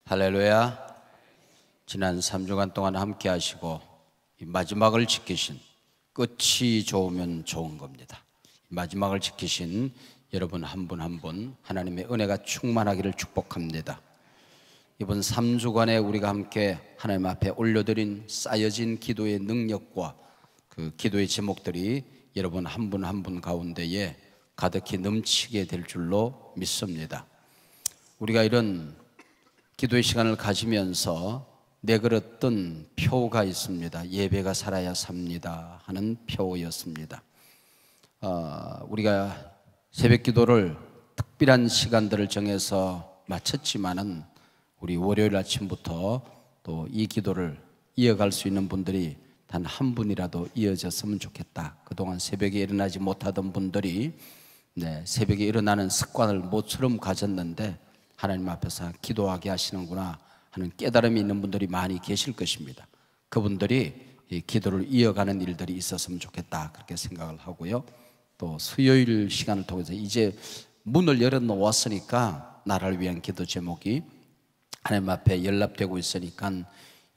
할렐루야. 지난 3주간 동안 함께 하시고 이 마지막을 지키신, 끝이 좋으면 좋은 겁니다. 마지막을 지키신 여러분 한 분 한 분 하나님의 은혜가 충만하기를 축복합니다. 이번 3주간에 우리가 함께 하나님 앞에 올려드린 쌓여진 기도의 능력과 그 기도의 제목들이 여러분 한 분 한 분 가운데에 가득히 넘치게 될 줄로 믿습니다. 우리가 이런 기도의 시간을 가지면서 내걸었던 표가 있습니다. 예배가 살아야 삽니다 하는 표였습니다. 우리가 새벽 기도를 특별한 시간들을 정해서 마쳤지만은 우리 월요일 아침부터 또 이 기도를 이어갈 수 있는 분들이 단 한 분이라도 이어졌으면 좋겠다. 그동안 새벽에 일어나지 못하던 분들이 새벽에 일어나는 습관을 모처럼 가졌는데 하나님 앞에서 기도하게 하시는구나 하는 깨달음이 있는 분들이 많이 계실 것입니다. 그분들이 이 기도를 이어가는 일들이 있었으면 좋겠다, 그렇게 생각을 하고요. 또 수요일 시간을 통해서 이제 문을 열어놓았으니까 나라를 위한 기도 제목이 하나님 앞에 연락되고 있으니까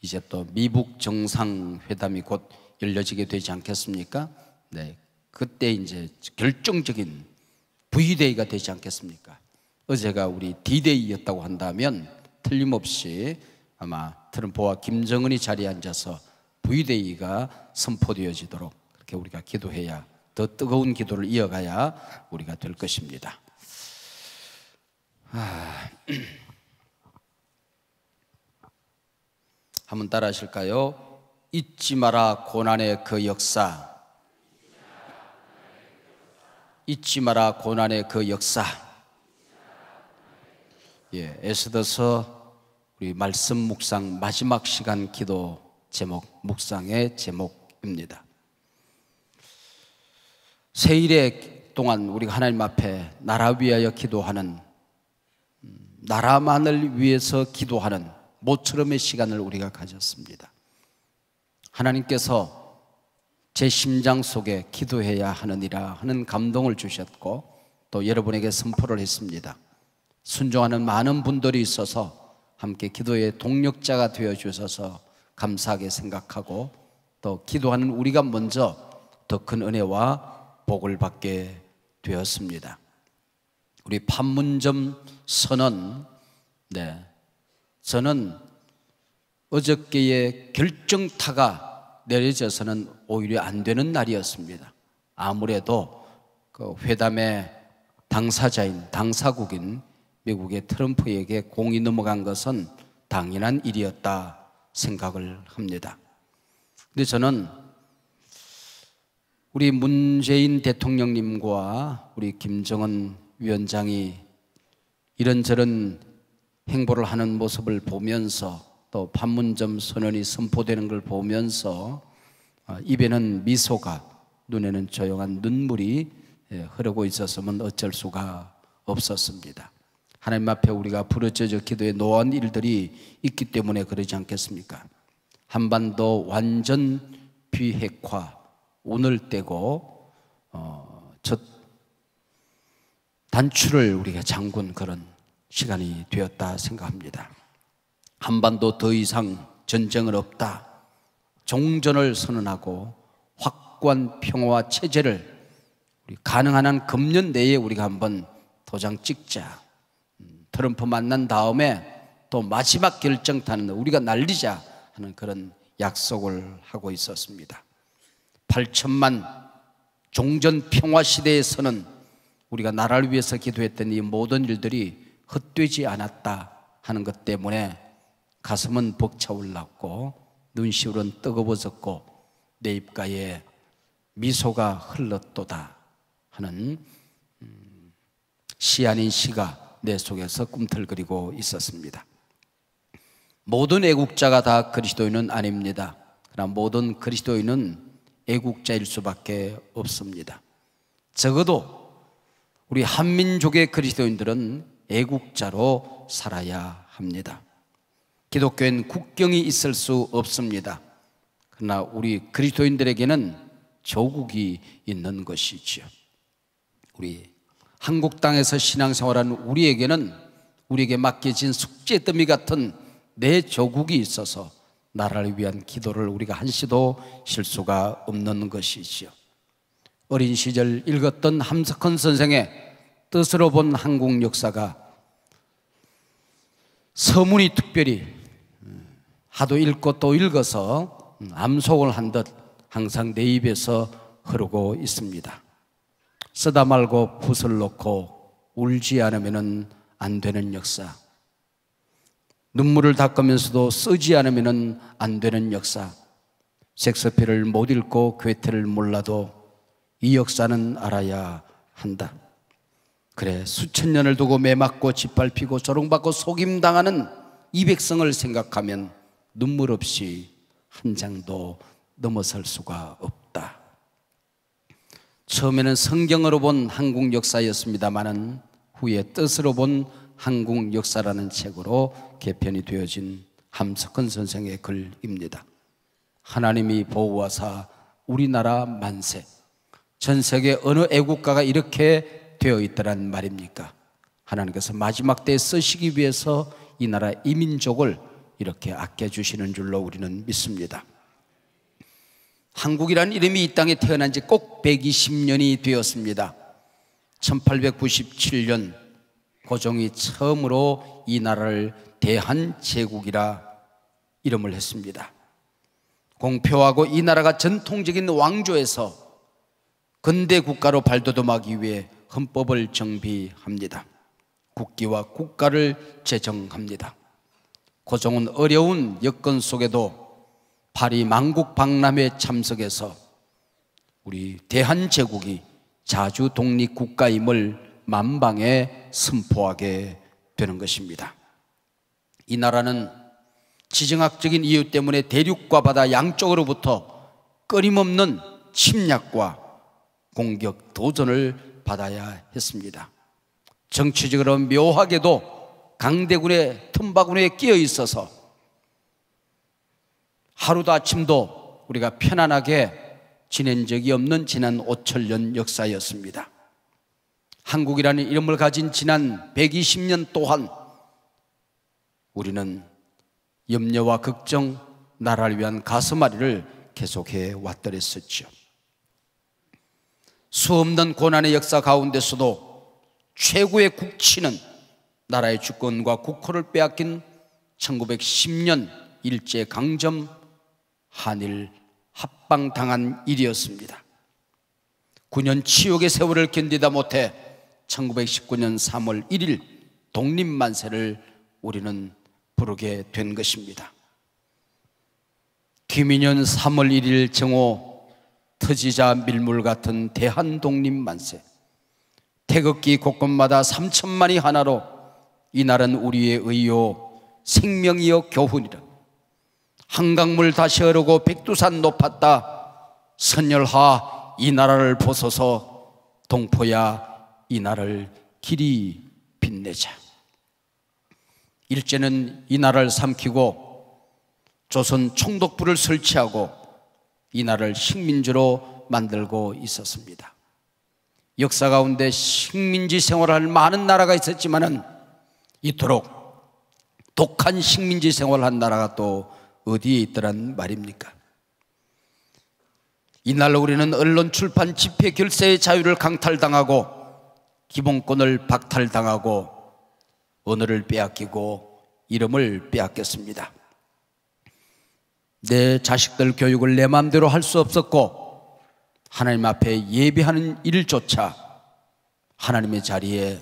이제 또 미북 정상회담이 곧 열려지게 되지 않겠습니까? 그때 이제 결정적인 V데이가 되지 않겠습니까? 어제가 우리 D-Day였다고 한다면 틀림없이 아마 트럼프와 김정은이 자리에 앉아서 V-Day가 선포되어지도록 그렇게 우리가 기도해야, 더 뜨거운 기도를 이어가야 우리가 될 것입니다. 한번 따라 하실까요? 잊지 마라 고난의 그 역사. 잊지 마라 고난의 그 역사. 에스더서 우리 말씀 묵상 마지막 시간 기도 제목, 묵상의 제목입니다. 세일의 동안 우리가 하나님 앞에 나라 위하여 기도하는, 나라만을 위해서 기도하는 모처럼의 시간을 우리가 가졌습니다. 하나님께서 제 심장 속에 기도해야 하느니라 하는 감동을 주셨고 또 여러분에게 선포를 했습니다. 순종하는 많은 분들이 있어서 함께 기도의 동력자가 되어 주셔서 감사하게 생각하고, 또 기도하는 우리가 먼저 더 큰 은혜와 복을 받게 되었습니다. 우리 판문점 선언, 저는 어저께의 결정타가 내려져서는 오히려 안 되는 날이었습니다. 아무래도 그 회담의 당사자인, 당사국인 미국의 트럼프에게 공이 넘어간 것은 당연한 일이었다 생각을 합니다. 근데 저는 우리 문재인 대통령님과 우리 김정은 위원장이 이런저런 행보를 하는 모습을 보면서, 또 판문점 선언이 선포되는 걸 보면서 입에는 미소가, 눈에는 조용한 눈물이 흐르고 있었으면 어쩔 수가 없었습니다. 하나님 앞에 우리가 부르짖어 기도에 노한 일들이 있기 때문에 그러지 않겠습니까? 한반도 완전 비핵화 운을 떼고 첫 단추를 우리가 잠근 그런 시간이 되었다 생각합니다. 한반도 더 이상 전쟁은 없다, 종전을 선언하고 확고한 평화와 체제를 우리 가능한 한 금년 내에 우리가 한번 도장 찍자. 트럼프 만난 다음에 또 마지막 결정타는 우리가 날리자 하는 그런 약속을 하고 있었습니다. 8천만 종전 평화 시대에서는 우리가 나라를 위해서 기도했던 이 모든 일들이 헛되지 않았다 하는 것 때문에 가슴은 벅차올랐고 눈시울은 뜨거워졌고 내 입가에 미소가 흘렀도다 하는 시 아닌 시가 내 속에서 꿈틀거리고 있었습니다. 모든 애국자가 다 그리스도인은 아닙니다. 그러나 모든 그리스도인은 애국자일 수밖에 없습니다. 적어도 우리 한민족의 그리스도인들은 애국자로 살아야 합니다. 기독교엔 국경이 있을 수 없습니다. 그러나 우리 그리스도인들에게는 조국이 있는 것이지요. 우리 한국 땅에서 신앙생활하는 우리에게는 우리에게 맡겨진 숙제더미 같은 내 조국이 있어서 나라를 위한 기도를 우리가 한시도 쉴 수가 없는 것이지요. 어린 시절 읽었던 함석헌 선생의 뜻으로 본 한국 역사가 서문이 특별히 하도 읽고 또 읽어서 암송을 한 듯 항상 내 입에서 흐르고 있습니다. 쓰다 말고 붓을 놓고 울지 않으면 안 되는 역사, 눈물을 닦으면서도 쓰지 않으면 안 되는 역사, 섹스피어를 못 읽고 괴테를 몰라도 이 역사는 알아야 한다. 그래, 수천 년을 두고 매맞고 짓밟히고 조롱받고 속임당하는 이 백성을 생각하면 눈물 없이 한 장도 넘어설 수가 없다. 처음에는 성경으로 본 한국 역사였습니다마는 후에 뜻으로 본 한국 역사라는 책으로 개편이 되어진 함석헌 선생의 글입니다. 하나님이 보호하사 우리나라 만세. 전 세계 어느 애국가가 이렇게 되어 있더란 말입니까? 하나님께서 마지막 때에 쓰시기 위해서 이 나라 이민족을 이렇게 아껴주시는 줄로 우리는 믿습니다. 한국이라는 이름이 이 땅에 태어난 지 꼭 120년이 되었습니다. 1897년 고종이 처음으로 이 나라를 대한제국이라 이름을 했습니다. 공표하고 이 나라가 전통적인 왕조에서 근대 국가로 발돋움하기 위해 헌법을 정비합니다. 국기와 국가를 제정합니다. 고종은 어려운 여건 속에도 파리 만국박람회에 참석해서 우리 대한제국이 자주 독립국가임을 만방에 선포하게 되는 것입니다. 이 나라는 지정학적인 이유 때문에 대륙과 바다 양쪽으로부터 끊임없는 침략과 공격, 도전을 받아야 했습니다. 정치적으로 묘하게도 강대군의 틈바구니에 끼어 있어서 하루도 아침도 우리가 편안하게 지낸 적이 없는 지난 5천년 역사였습니다. 한국이라는 이름을 가진 지난 120년 동안 우리는 염려와 걱정, 나라를 위한 가슴앓이를 계속해 왔더랬었죠. 수없는 고난의 역사 가운데서도 최고의 국치는 나라의 주권과 국호를 빼앗긴 1910년 일제강점 한일 합방당한 일이었습니다. 9년 치욕의 세월을 견디다 못해 1919년 3월 1일 독립만세를 우리는 부르게 된 것입니다. 김인현 3월 1일 정오 터지자 밀물 같은 대한독립만세, 태극기 곳곳마다 3천만이 하나로 이날은 우리의 의요 생명이요 교훈이라. 한강물 다시 흐르고 백두산 높았다. 선열하 이 나라를 보소서. 동포야 이 나라를 길이 빛내자. 일제는 이 나라를 삼키고 조선 총독부를 설치하고 이 나라를 식민지로 만들고 있었습니다. 역사 가운데 식민지 생활을 할 많은 나라가 있었지만은 이토록 독한 식민지 생활을 한 나라가 또 어디에 있더란 말입니까? 이날로 우리는 언론, 출판, 집회, 결세의 자유를 강탈당하고 기본권을 박탈당하고 언어를 빼앗기고 이름을 빼앗겼습니다. 내 자식들 교육을 내 마음대로 할 수 없었고 하나님 앞에 예배하는 일조차 하나님의 자리에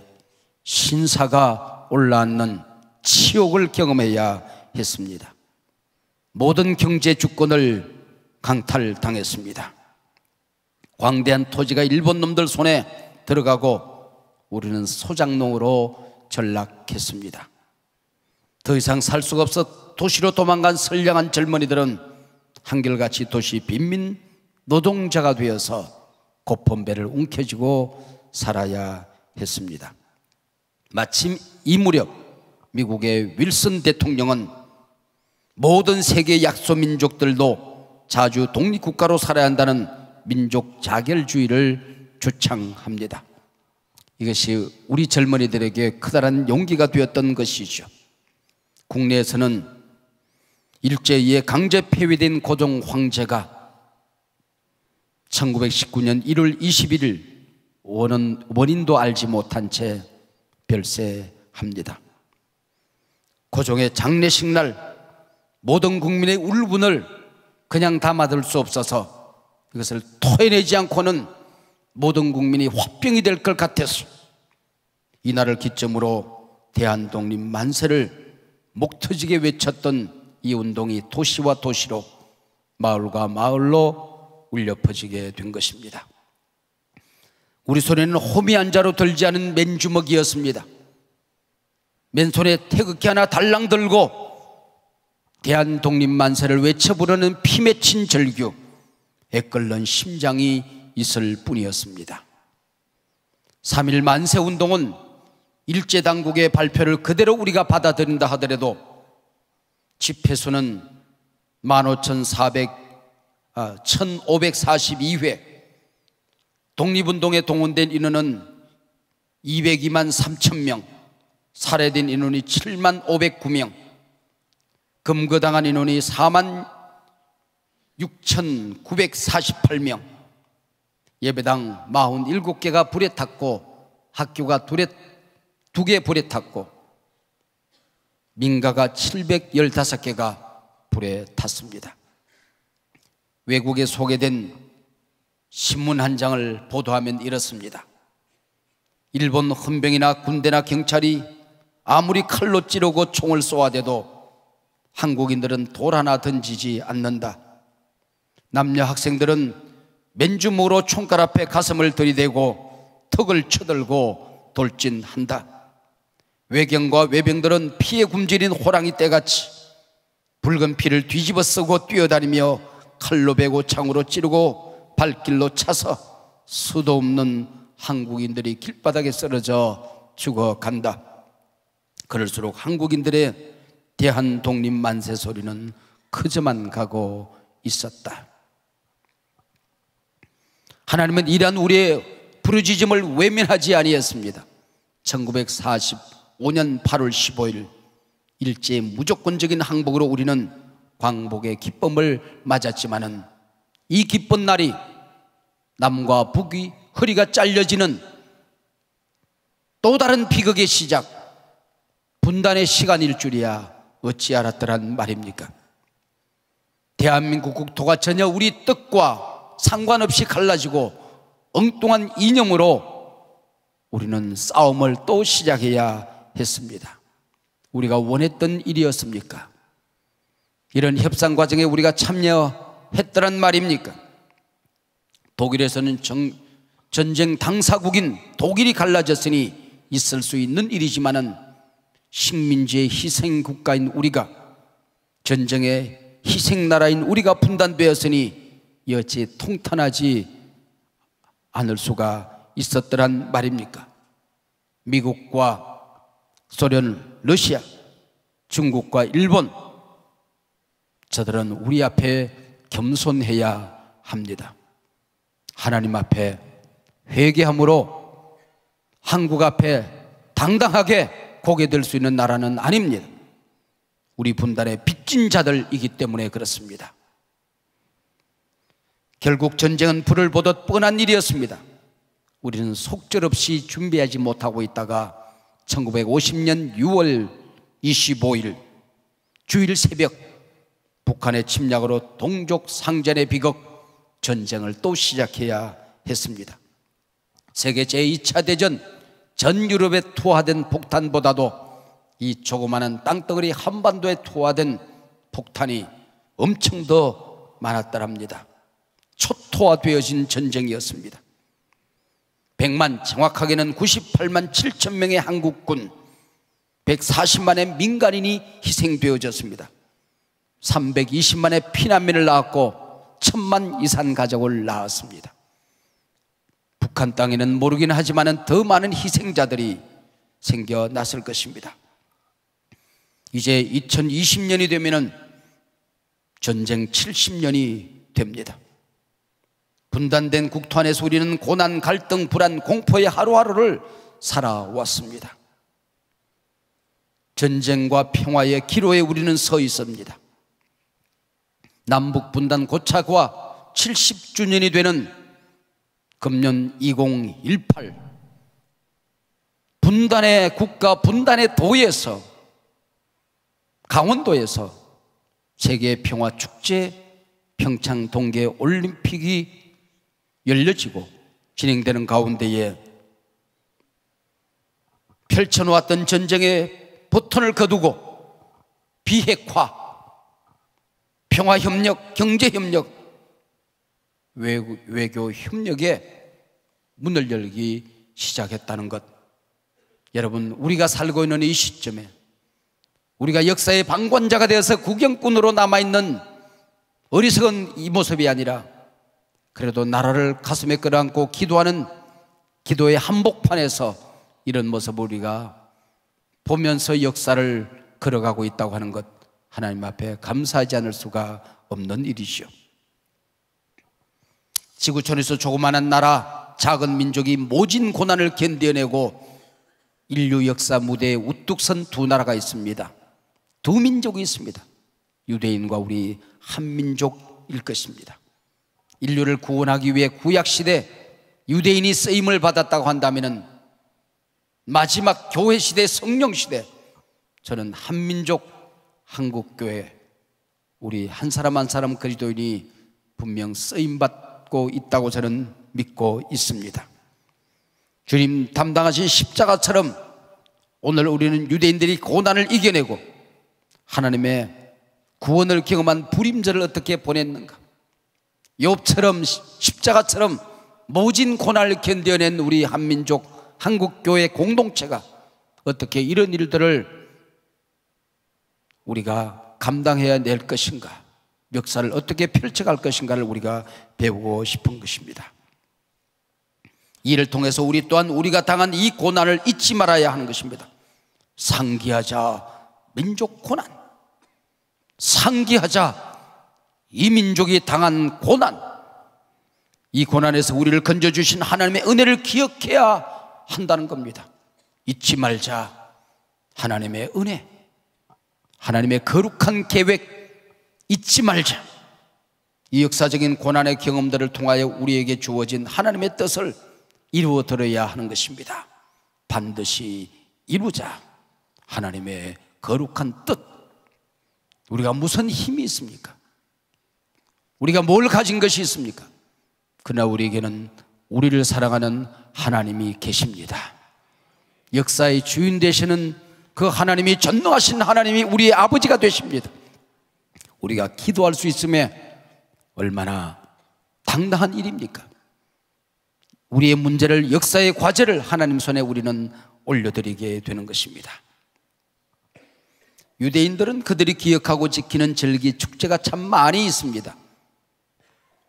신사가 올라앉는 치욕을 경험해야 했습니다. 모든 경제 주권을 강탈당했습니다. 광대한 토지가 일본 놈들 손에 들어가고 우리는 소작농으로 전락했습니다. 더 이상 살 수가 없어 도시로 도망간 선량한 젊은이들은 한결같이 도시 빈민 노동자가 되어서 고픈 배를 움켜쥐고 살아야 했습니다. 마침 이 무렵 미국의 윌슨 대통령은 모든 세계 약소민족들도 자주 독립국가로 살아야 한다는 민족 자결주의를 주창합니다. 이것이 우리 젊은이들에게 커다란 용기가 되었던 것이죠. 국내에서는 일제에 의해 강제 폐위된 고종 황제가 1919년 1월 21일 원인도 알지 못한 채 별세합니다. 고종의 장례식 날 모든 국민의 울분을 그냥 담아둘 수 없어서 이것을 토해내지 않고는 모든 국민이 화병이 될 것 같아서 이날을 기점으로 대한독립 만세를 목터지게 외쳤던 이 운동이 도시와 도시로, 마을과 마을로 울려 퍼지게 된 것입니다. 우리 손에는 호미 한 자루 들지 않은 맨주먹이었습니다. 맨손에 태극기 하나 달랑 들고 대한독립 만세를 외쳐 부르는 피 맺힌 절규, 애끓는 심장이 있을 뿐이었습니다. 3.1 만세운동은 일제당국의 발표를 그대로 우리가 받아들인다 하더라도 집회수는 1542회, 독립운동에 동원된 인원은 202만 3천 명, 살해된 인원이 7만 509명, 금거당한 인원이 4만 6,948명, 예배당 47개가 불에 탔고 학교가 2개 불에 탔고 민가가 715개가 불에 탔습니다. 외국에 소개된 신문 한 장을 보도하면 이렇습니다. 일본 헌병이나 군대나 경찰이 아무리 칼로 찌르고 총을 쏘아대도 한국인들은 돌 하나 던지지 않는다. 남녀 학생들은 맨주먹으로 총갈 앞에 가슴을 들이대고 턱을 쳐들고 돌진한다. 외경과 외병들은 피에 굶주린 호랑이 떼같이 붉은 피를 뒤집어 쓰고 뛰어다니며 칼로 베고 창으로 찌르고 발길로 차서 수도 없는 한국인들이 길바닥에 쓰러져 죽어간다. 그럴수록 한국인들의 대한독립 만세 소리는 커져만 가고 있었다. 하나님은 이러한 우리의 부르짖음을 외면하지 아니했습니다. 1945년 8월 15일 일제의 무조건적인 항복으로 우리는 광복의 기쁨을 맞았지만은 이 기쁜 날이 남과 북이 허리가 잘려지는 또 다른 비극의 시작, 분단의 시간일 줄이야 어찌 알았더란 말입니까? 대한민국 국토가 전혀 우리 뜻과 상관없이 갈라지고 엉뚱한 이념으로 우리는 싸움을 또 시작해야 했습니다. 우리가 원했던 일이었습니까? 이런 협상 과정에 우리가 참여했더란 말입니까? 독일에서는 전쟁 당사국인 독일이 갈라졌으니 있을 수 있는 일이지만은 식민지의 희생 국가인 우리가, 전쟁의 희생 나라인 우리가 분단되었으니 여치 통탄하지 않을 수가 있었더란 말입니까? 미국과 소련, 러시아, 중국과 일본, 저들은 우리 앞에 겸손해야 합니다. 하나님 앞에 회개함으로 한국 앞에 당당하게 고개 들 수 있는 나라는 아닙니다. 우리 분단의 빚진 자들이기 때문에 그렇습니다. 결국 전쟁은 불을 보듯 뻔한 일이었습니다. 우리는 속절없이 준비하지 못하고 있다가 1950년 6월 25일 주일 새벽 북한의 침략으로 동족 상전의 비극, 전쟁을 또 시작해야 했습니다. 세계 제2차 대전 전 유럽에 투하된 폭탄보다도 이 조그마한 땅덩어리 한반도에 투하된 폭탄이 엄청 더 많았더랍니다. 초토화되어진 전쟁이었습니다. 100만, 정확하게는 98만 7천 명의 한국군, 140만의 민간인이 희생되어졌습니다. 320만의 피난민을 낳았고 1000만 이산 가족을 낳았습니다. 북한 땅에는 모르긴 하지만 더 많은 희생자들이 생겨났을 것입니다. 이제 2020년이 되면 전쟁 70년이 됩니다. 분단된 국토 안에서 우리는 고난, 갈등, 불안, 공포의 하루하루를 살아왔습니다. 전쟁과 평화의 기로에 우리는 서 있습니다. 남북 분단 고착과 70주년이 되는 금년 2018 분단의 국가, 분단의 도에서, 강원도에서 세계 평화 축제 평창 동계 올림픽이 열려지고 진행되는 가운데에 펼쳐놓았던 전쟁의 버튼을 거두고 비핵화, 평화협력, 경제협력, 외교 협력에 문을 열기 시작했다는 것. 여러분, 우리가 살고 있는 이 시점에 우리가 역사의 방관자가 되어서 구경꾼으로 남아있는 어리석은 이 모습이 아니라 그래도 나라를 가슴에 끌어안고 기도하는 기도의 한복판에서 이런 모습을 우리가 보면서 역사를 걸어가고 있다고 하는 것, 하나님 앞에 감사하지 않을 수가 없는 일이죠. 지구촌에서 조그마한 나라, 작은 민족이 모진 고난을 견뎌내고 인류 역사 무대에 우뚝 선 두 나라가 있습니다. 두 민족이 있습니다. 유대인과 우리 한민족일 것입니다. 인류를 구원하기 위해 구약시대 유대인이 쓰임을 받았다고 한다면 마지막 교회시대, 성령시대, 저는 한민족, 한국교회, 우리 한 사람 한 사람 그리스도인이 분명 쓰임받고 있다고 저는 믿고 있습니다. 주님 담당하신 십자가처럼 오늘 우리는 유대인들이 고난을 이겨내고 하나님의 구원을 경험한 불임절을 어떻게 보냈는가, 욥처럼 십자가처럼 모진 고난을 견뎌낸 우리 한민족 한국교회 공동체가 어떻게 이런 일들을 우리가 감당해야 낼 것인가, 역사를 어떻게 펼쳐갈 것인가를 우리가 배우고 싶은 것입니다. 이를 통해서 우리 또한 우리가 당한 이 고난을 잊지 말아야 하는 것입니다. 상기하자 민족 고난, 상기하자 이 민족이 당한 고난, 이 고난에서 우리를 건져주신 하나님의 은혜를 기억해야 한다는 겁니다. 잊지 말자 하나님의 은혜, 하나님의 거룩한 계획 잊지 말자. 이 역사적인 고난의 경험들을 통하여 우리에게 주어진 하나님의 뜻을 이루어 들어야 하는 것입니다. 반드시 이루자 하나님의 거룩한 뜻. 우리가 무슨 힘이 있습니까? 우리가 뭘 가진 것이 있습니까? 그러나 우리에게는 우리를 사랑하는 하나님이 계십니다. 역사의 주인 되시는 그 하나님이, 전능하신 하나님이 우리의 아버지가 되십니다. 우리가 기도할 수 있음에 얼마나 당당한 일입니까? 우리의 문제를, 역사의 과제를 하나님 손에 우리는 올려드리게 되는 것입니다. 유대인들은 그들이 기억하고 지키는 절기, 축제가 참 많이 있습니다.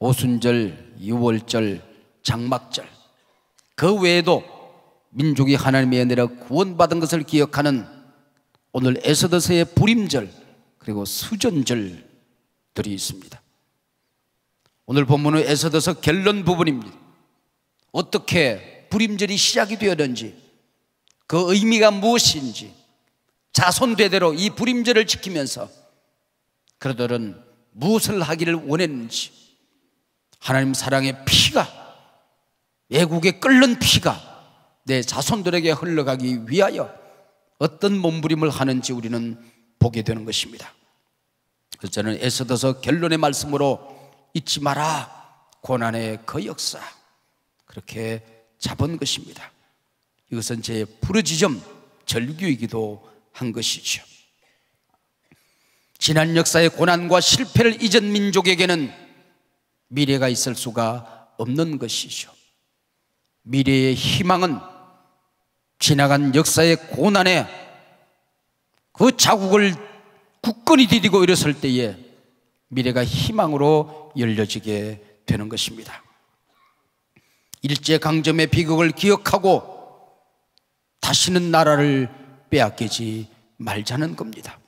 오순절, 유월절, 장막절, 그 외에도 민족이 하나님의 은혜로 구원받은 것을 기억하는 오늘 에스더서의 불임절, 그리고 수전절들이 있습니다. 오늘 본문은 에스더서 결론 부분입니다. 어떻게 불임절이 시작이 되었는지, 그 의미가 무엇인지, 자손대대로 이 불임절을 지키면서 그들은 무엇을 하기를 원했는지, 하나님 사랑의 피가, 애국에 끓는 피가 내 자손들에게 흘러가기 위하여 어떤 몸부림을 하는지 우리는 보게 되는 것입니다. 그래서 저는 에스더서 결론의 말씀으로 잊지 마라 고난의 그 역사, 그렇게 잡은 것입니다. 이것은 제 부르짖음, 절규이기도 한 것이죠. 지난 역사의 고난과 실패를 잊은 민족에게는 미래가 있을 수가 없는 것이죠. 미래의 희망은 지나간 역사의 고난에 그 자국을 굳건히 디디고 일었을 때에 미래가 희망으로 열려지게 되는 것입니다. 일제강점의 비극을 기억하고 다시는 나라를 빼앗기지 말자는 겁니다.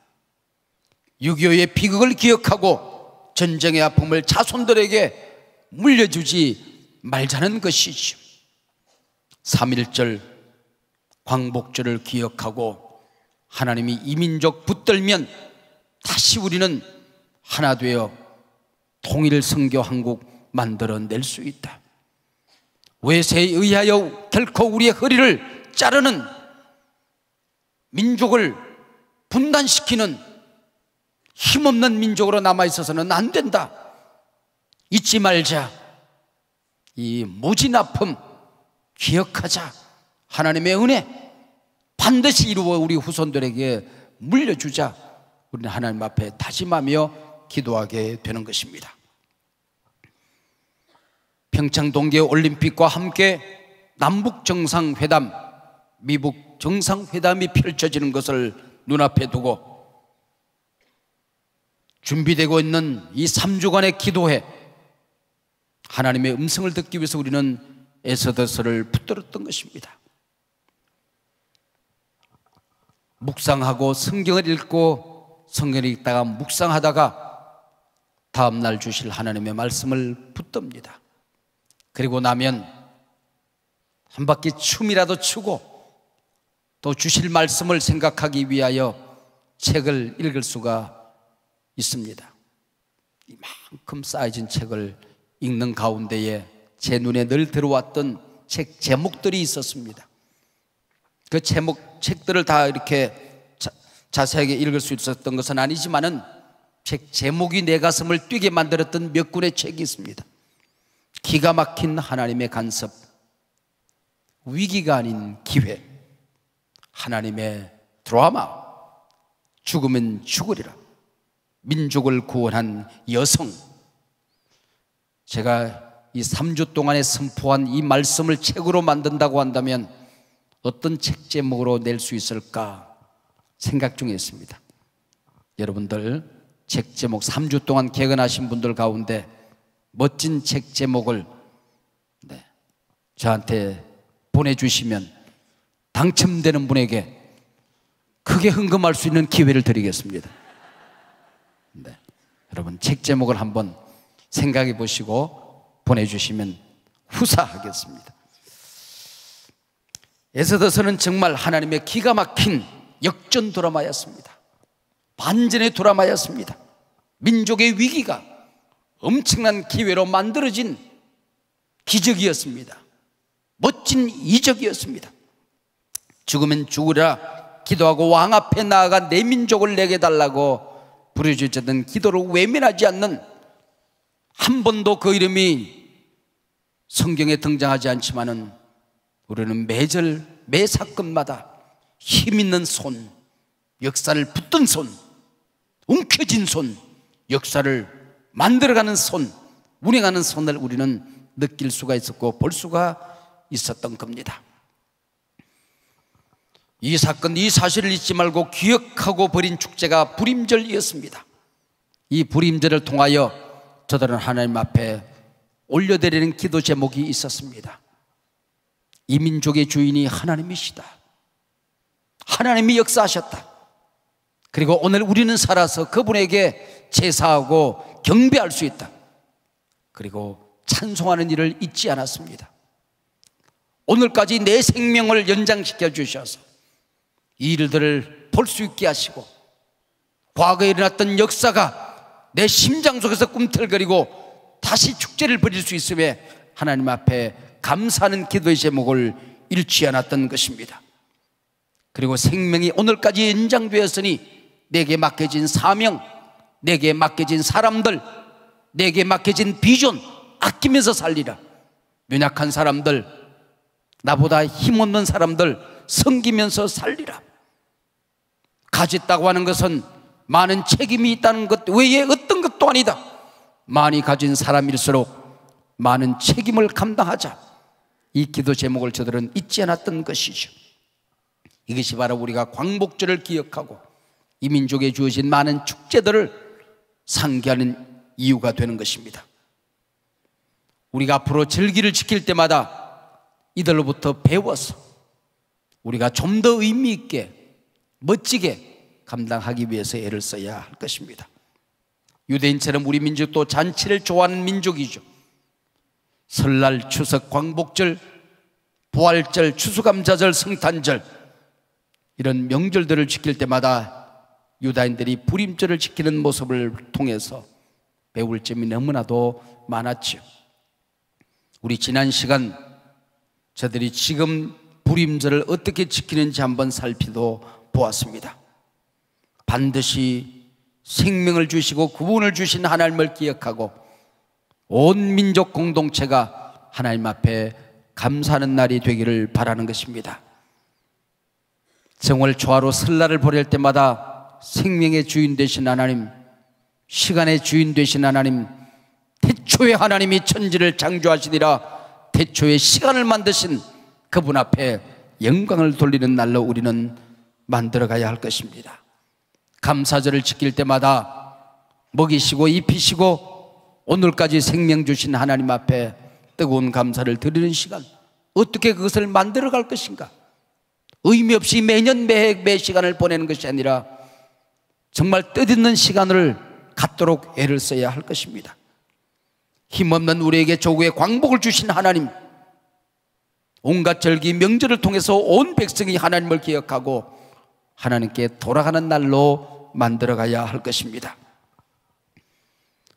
6.25의 비극을 기억하고 전쟁의 아픔을 자손들에게 물려주지 말자는 것이죠. 3.1절 광복절을 기억하고 하나님이 이 민족 붙들면 다시 우리는 하나 되어 통일 선교 한국 만들어낼 수 있다. 외세에 의하여 결코 우리의 허리를 자르는, 민족을 분단시키는 힘없는 민족으로 남아있어서는 안 된다. 잊지 말자. 이 모진 아픔 기억하자. 하나님의 은혜 반드시 이루어 우리 후손들에게 물려주자. 우리는 하나님 앞에 다짐하며 기도하게 되는 것입니다. 평창 동계올림픽과 함께 남북 정상회담, 미북 정상회담이 펼쳐지는 것을 눈앞에 두고 준비되고 있는 이 3주간의 기도회, 하나님의 음성을 듣기 위해서 우리는 에스더서를 붙들었던 것입니다. 묵상하고 성경을 읽고 성경을 읽다가 묵상하다가 다음날 주실 하나님의 말씀을 붙듭니다. 그리고 나면 한 바퀴 춤이라도 추고 또 주실 말씀을 생각하기 위하여 책을 읽을 수가 있습니다. 이만큼 쌓여진 책을 읽는 가운데에 제 눈에 늘 들어왔던 책 제목들이 있었습니다. 그 책들을 다 이렇게 자세하게 읽을 수 있었던 것은 아니지만은 책 제목이 내 가슴을 뛰게 만들었던 몇 권의 책이 있습니다. 기가 막힌 하나님의 간섭, 위기가 아닌 기회, 하나님의 드라마, 죽으면 죽으리라, 민족을 구원한 여성. 제가 이 3주 동안에 선포한 이 말씀을 책으로 만든다고 한다면 어떤 책 제목으로 낼 수 있을까 생각 중에 있습니다. 여러분들 책 제목 3주 동안 개근하신 분들 가운데 멋진 책 제목을 저한테 보내주시면 당첨되는 분에게 크게 헌금할 수 있는 기회를 드리겠습니다. 여러분 책 제목을 한번 생각해 보시고 보내주시면 후사하겠습니다. 에스더서는 정말 하나님의 기가 막힌 역전 드라마였습니다. 반전의 드라마였습니다. 민족의 위기가 엄청난 기회로 만들어진 기적이었습니다. 멋진 이적이었습니다. 죽으면 죽으라 기도하고 왕 앞에 나아가 내 민족을 내게 달라고 부르짖었던 기도를 외면하지 않는, 한 번도 그 이름이 성경에 등장하지 않지만은 우리는 매절 매 사건마다 힘있는 손, 역사를 붙든 손, 움켜진 손, 역사를 만들어가는 손, 운행하는 손을 우리는 느낄 수가 있었고 볼 수가 있었던 겁니다. 이 사건, 이 사실을 잊지 말고 기억하고 버린 축제가 불임절이었습니다. 이 불임절을 통하여 저들은 하나님 앞에 올려드리는 기도 제목이 있었습니다. 이 민족의 주인이 하나님이시다. 하나님이 역사하셨다. 그리고 오늘 우리는 살아서 그분에게 제사하고 경배할 수 있다. 그리고 찬송하는 일을 잊지 않았습니다. 오늘까지 내 생명을 연장시켜 주셔서 이 일들을 볼 수 있게 하시고 과거에 일어났던 역사가 내 심장 속에서 꿈틀거리고 다시 축제를 벌일 수 있음에 하나님 앞에 감사하는 기도의 제목을 잃지 않았던 것입니다. 그리고 생명이 오늘까지 연장되었으니 내게 맡겨진 사명, 내게 맡겨진 사람들, 내게 맡겨진 비전 아끼면서 살리라. 연약한 사람들, 나보다 힘없는 사람들 섬기면서 살리라. 가졌다고 하는 것은 많은 책임이 있다는 것 외에 어떤 것도 아니다. 많이 가진 사람일수록 많은 책임을 감당하자. 이 기도 제목을 저들은 잊지 않았던 것이죠. 이것이 바로 우리가 광복절을 기억하고 이 민족에 주어진 많은 축제들을 상기하는 이유가 되는 것입니다. 우리가 앞으로 절기를 지킬 때마다 이들로부터 배워서 우리가 좀 더 의미 있게 멋지게 감당하기 위해서 애를 써야 할 것입니다. 유대인처럼 우리 민족도 잔치를 좋아하는 민족이죠. 설날, 추석, 광복절, 부활절, 추수감사절, 성탄절 이런 명절들을 지킬 때마다 유다인들이 불임절을 지키는 모습을 통해서 배울 점이 너무나도 많았죠. 우리 지난 시간 저들이 지금 불임절을 어떻게 지키는지 한번 살피도 보았습니다. 반드시 생명을 주시고 구원을 주신 하나님을 기억하고 온 민족 공동체가 하나님 앞에 감사하는 날이 되기를 바라는 것입니다. 정월 초하루 설날을 보낼 때마다 생명의 주인 되신 하나님, 시간의 주인 되신 하나님, 태초에 하나님이 천지를 창조하시니라 태초에 시간을 만드신 그분 앞에 영광을 돌리는 날로 우리는 만들어가야 할 것입니다. 감사절을 지킬 때마다 먹이시고 입히시고 오늘까지 생명 주신 하나님 앞에 뜨거운 감사를 드리는 시간, 어떻게 그것을 만들어갈 것인가? 의미 없이 매년 매 시간을 보내는 것이 아니라 정말 뜻있는 시간을 갖도록 애를 써야 할 것입니다. 힘없는 우리에게 조국의 광복을 주신 하나님, 온갖 절기 명절을 통해서 온 백성이 하나님을 기억하고 하나님께 돌아가는 날로 만들어가야 할 것입니다.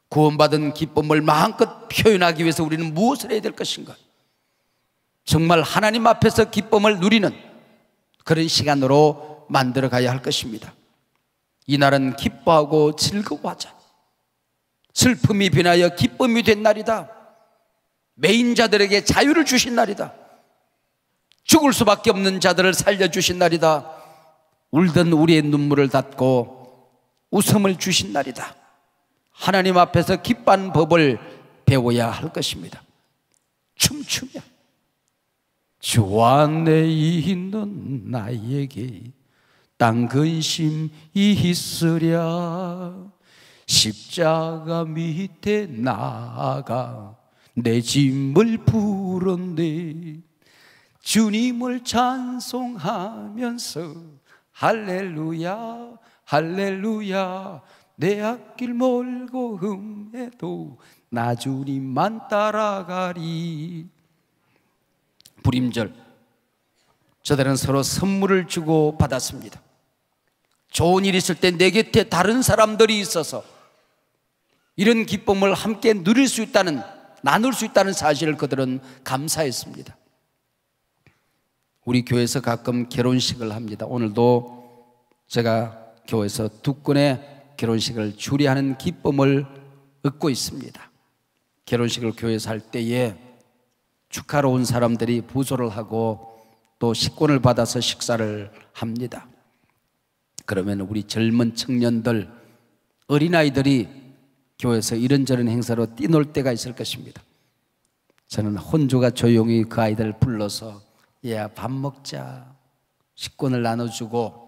구원받은 기쁨을 마음껏 표현하기 위해서 우리는 무엇을 해야 될 것인가? 정말 하나님 앞에서 기쁨을 누리는 그런 시간으로 만들어가야 할 것입니다. 이날은 기뻐하고 즐거워하자. 슬픔이 변하여 기쁨이 된 날이다. 매인 자들에게 자유를 주신 날이다. 죽을 수밖에 없는 자들을 살려주신 날이다. 울던 우리의 눈물을 닫고 웃음을 주신 날이다. 하나님 앞에서 기뻐하는 법을 배워야 할 것입니다. 춤추며 주 안에 있는 나에게 땅 근심이 있으랴. 십자가 밑에 나가 내 짐을 풀었네. 주님을 찬송하면서 할렐루야 할렐루야. 내 앞길 멀고 흠해도 나 주님만 따라가리. 불임절, 저들은 서로 선물을 주고 받았습니다. 좋은 일 있을 때 내 곁에 다른 사람들이 있어서 이런 기쁨을 함께 누릴 수 있다는, 나눌 수 있다는 사실을 그들은 감사했습니다. 우리 교회에서 가끔 결혼식을 합니다. 오늘도 제가 교회에서 두 건의 결혼식을 주례하는 기쁨을 얻고 있습니다. 결혼식을 교회에서 할 때에 축하로 온 사람들이 부조를 하고 또 식권을 받아서 식사를 합니다. 그러면 우리 젊은 청년들, 어린아이들이 교회에서 이런저런 행사로 뛰놀 때가 있을 것입니다. 저는 혼주가 조용히 그 아이들을 불러서 야, 밥 먹자, 식권을 나눠주고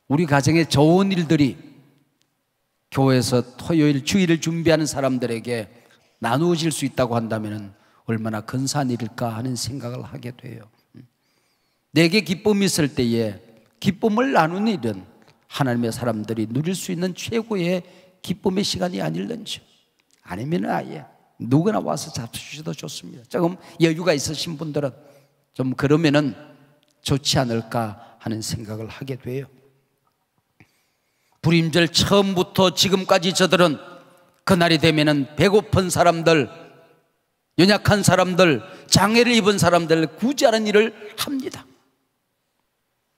우리 가정에 좋은 일들이 교회에서 토요일 주일을 준비하는 사람들에게 나누어질 수 있다고 한다면 얼마나 근사한 일일까 하는 생각을 하게 돼요. 내게 기쁨이 있을 때에 기쁨을 나누는 일은 하나님의 사람들이 누릴 수 있는 최고의 기쁨의 시간이 아닐는지. 아니면 아예 누구나 와서 잡수셔도 좋습니다. 조금 여유가 있으신 분들은 좀 그러면은 좋지 않을까 하는 생각을 하게 돼요. 불임절 처음부터 지금까지 저들은 그날이 되면은 배고픈 사람들, 연약한 사람들, 장애를 입은 사람들을 구제하는 일을 합니다.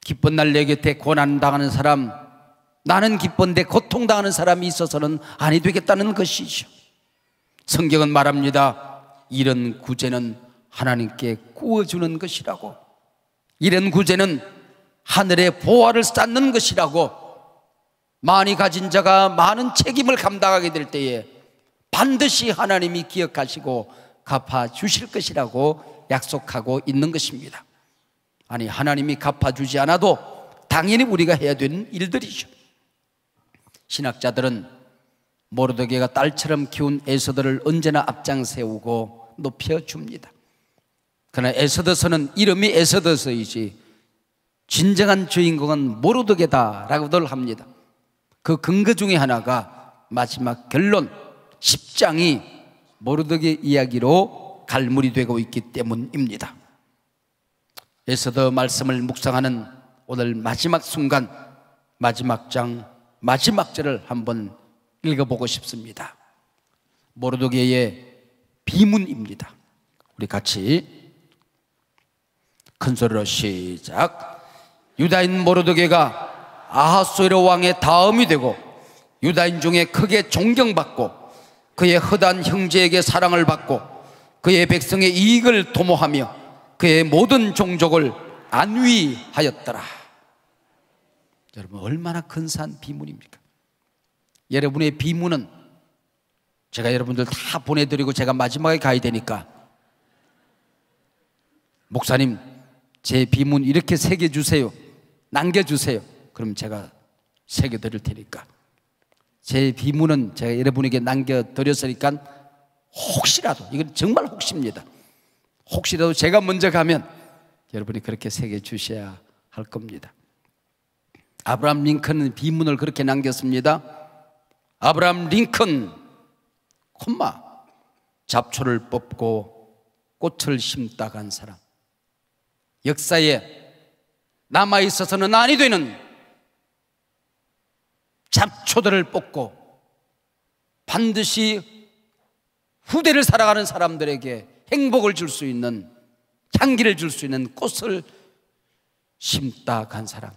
기쁜 날 내 곁에 고난당하는 사람, 나는 기쁜데 고통당하는 사람이 있어서는 아니 되겠다는 것이죠. 성경은 말합니다. 이런 구제는 하나님께 구워주는 것이라고, 이런 구제는 하늘의 보화를 쌓는 것이라고, 많이 가진 자가 많은 책임을 감당하게 될 때에 반드시 하나님이 기억하시고 갚아주실 것이라고 약속하고 있는 것입니다. 아니, 하나님이 갚아주지 않아도 당연히 우리가 해야 되는 일들이죠. 신학자들은 모르드게가 딸처럼 키운 에스더를 언제나 앞장 세우고 높여줍니다. 그러나 에스더서는 이름이 에스더서이지 진정한 주인공은 모르드게다라고들 합니다. 그 근거 중에 하나가 마지막 결론 10장이 모르드게 이야기로 갈무리 되고 있기 때문입니다. 에스더 말씀을 묵상하는 오늘 마지막 순간, 마지막 장, 마지막 절을 한번 읽어보고 싶습니다. 모르드게의 비문입니다. 우리 같이 큰 소리로 시작. 유다인 모르드게가 아하수에로 왕의 다음이 되고 유다인 중에 크게 존경받고 그의 허다한 형제에게 사랑을 받고 그의 백성의 이익을 도모하며 그의 모든 종족을 안위하였더라. 여러분, 얼마나 근사한 비문입니까? 여러분의 비문은 제가 여러분들 다 보내드리고 제가 마지막에 가야 되니까, 목사님 제 비문 이렇게 새겨주세요, 남겨주세요. 그럼 제가 새겨드릴 테니까. 제 비문은 제가 여러분에게 남겨드렸으니까 혹시라도, 이건 정말 혹시입니다, 혹시라도 제가 먼저 가면 여러분이 그렇게 새겨주셔야 할 겁니다. 아브라함 링컨은 비문을 그렇게 남겼습니다. 아브라함 링컨, 콤마, 잡초를 뽑고 꽃을 심다 간 사람. 역사에 남아있어서는 아니 되는 잡초들을 뽑고 반드시 후대를 살아가는 사람들에게 행복을 줄 수 있는, 향기를 줄 수 있는 꽃을 심다 간 사람.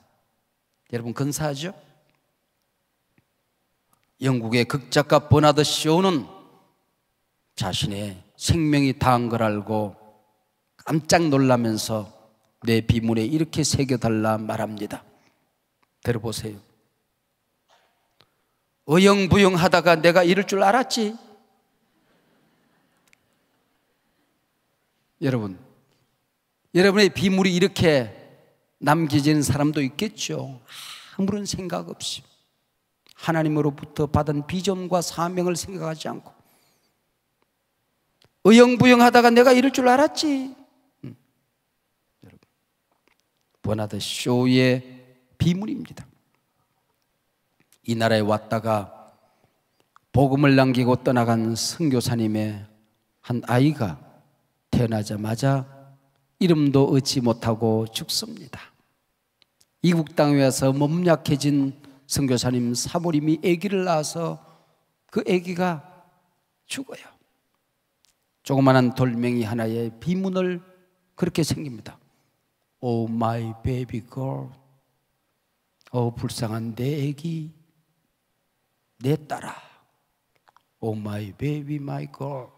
여러분, 근사하죠? 영국의 극작가 버나드 쇼는 자신의 생명이 다한 걸 알고 깜짝 놀라면서 내 비문에 이렇게 새겨달라 말합니다. 들어보세요. 어영부영 하다가 내가 이럴 줄 알았지. 여러분, 여러분의 비문이 이렇게 남겨지는 사람도 있겠죠. 아무런 생각 없이 하나님으로부터 받은 비전과 사명을 생각하지 않고 어영부영 하다가 내가 이럴 줄 알았지. 여러분, 버나드 쇼의 비문입니다. 이 나라에 왔다가 복음을 남기고 떠나간 선교사님의 한 아이가 태어나자마자 이름도 얻지 못하고 죽습니다. 이국 땅에 와서 몸 약해진 선교사님 사모님이 아기를 낳아서 그 아기가 죽어요. 조그마한 돌멩이 하나에 비문을 그렇게 생깁니다. Oh my baby girl, 불쌍한 내 아기, 내 딸아. Oh my baby, my girl,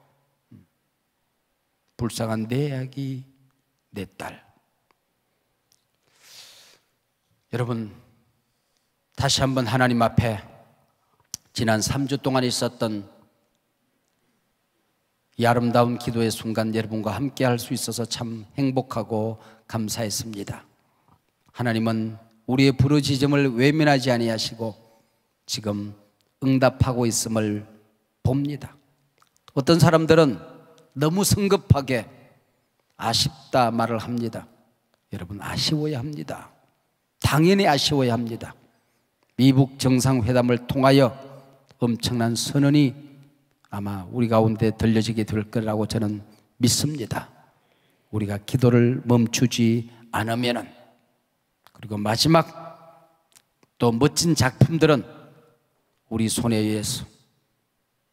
불쌍한 내 아기, 내 딸. 여러분, 다시 한번 하나님 앞에 지난 3주 동안 있었던 이 아름다운 기도의 순간 여러분과 함께 할 수 있어서 참 행복하고 감사했습니다. 하나님은 우리의 부르짖음을 외면하지 아니하시고 지금 응답하고 있음을 봅니다. 어떤 사람들은 너무 성급하게 아쉽다 말을 합니다. 여러분, 아쉬워야 합니다. 당연히 아쉬워야 합니다. 미국 정상회담을 통하여 엄청난 선언이 아마 우리 가운데 들려지게 될 거라고 저는 믿습니다. 우리가 기도를 멈추지 않으면은. 그리고 마지막 또 멋진 작품들은 우리 손에 의해서,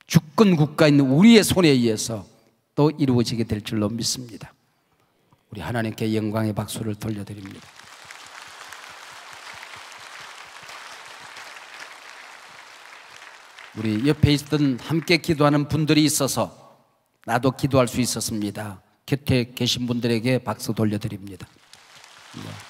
주권 국가에 있는 우리의 손에 의해서 또 이루어지게 될 줄로 믿습니다. 우리 하나님께 영광의 박수를 돌려드립니다. 우리 옆에 있던 함께 기도하는 분들이 있어서 나도 기도할 수 있었습니다. 곁에 계신 분들에게 박수 돌려드립니다. 네.